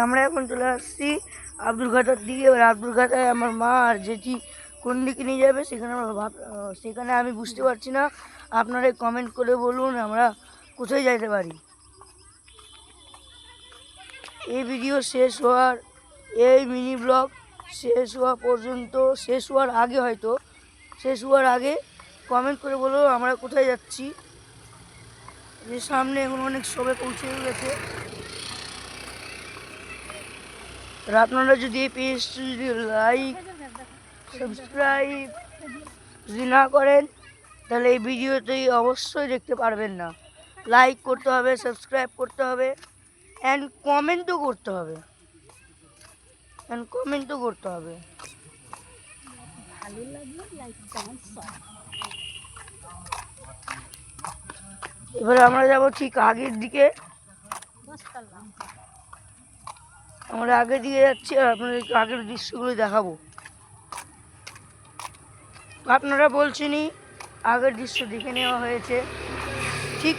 আমরা এখন চলে আসছি আব্দুলঘাটার দিকে। এবার আব্দুলঘাটায় আমার মা আর জেঠি কোন দিকে নিয়ে যাবে সেখানে আমি বুঝতে পারছি না। আপনারা কমেন্ট করে বলুন আমরা কোথায় যাইতে পারি। এই ভিডিও শেষ হওয়ার, এই মিনি ব্লগ শেষ হওয়া পর্যন্ত, শেষ হওয়ার আগে কমেন্ট করে বলুন আমরা কোথায় যাচ্ছি। যে সামনে এখন অনেক সবাই পৌঁছে গেছে। আর আপনারা যদি এই পেজটি যদি লাইক সাবস্ক্রাইব যদি না করেন তাহলে এই ভিডিওতেই অবশ্যই দেখতে পারবেন না। লাইক করতে হবে, সাবস্ক্রাইব করতে হবে, অ্যান্ড কমেন্টও করতে হবে। এবারে আমরা যাব ঠিক আগের দিকে। আমরা আগের দিকে যাচ্ছি আর আপনাদের আগের দৃশ্যগুলো দেখাবো। আপনারা বলছেনই আগের দৃশ্য দেখে নেওয়া হয়েছে ঠিক।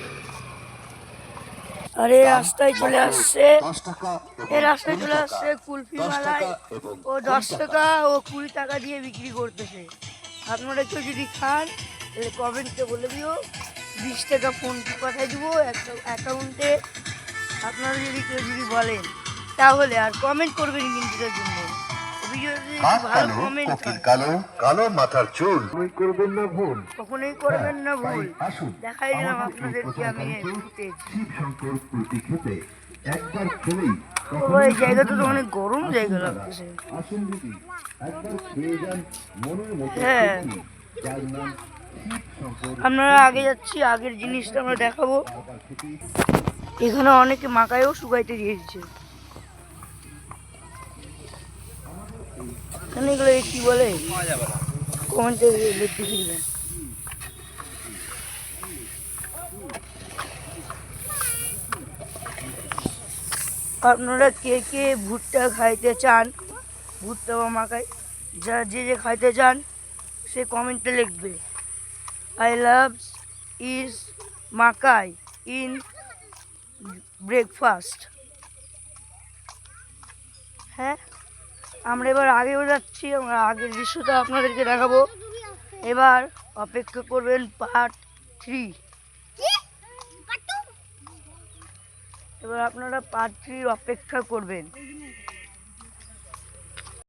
আর এই রাস্তায় চলে আসছে কুলফি মালাই। ও 10 টাকা ও 20 টাকা দিয়ে বিক্রি করতেছে। আপনারা কেউ যদি খান তাহলে কমেন্টে বলে দিও, 20 টাকা ফোন পাঠিয়ে দিব অ্যাকাউন্টে। আপনারা যদি কেউ যদি বলেন তাহলে আর কমেন্ট করবেন কিন্তু এর জন্য। কালো মাথার চুল কখনোই করবেন না ভুল। দেখাই দিলাম আপনাদেরকে আমি এই জায়গাটা তো অনেক গরম জায়গা লাগতেছে। হ্যাঁ, আপনারা আগে যাচ্ছি, আগের জিনিসটা আমরা দেখাবো। এখানে অনেকে মাকাইও শুকাইতে দিয়েছে। এগুলো কি বলে কমেন্টে লিখতে শিখবেন। আপনারা কে কে ভুট্টা খাইতে চান, ভুট্টা বা মাকাই যে খাইতে চান সে কমেন্টে লিখবে I love is makai in breakfast. হ্যাঁ, আমরা এবার আগেও যাচ্ছি। আমরা আগের দৃশ্যটা আপনাদেরকে দেখাবো। এবার অপেক্ষা করবেন পার্ট 3। এবার আপনারা পার্ট 3 অপেক্ষা করবেন।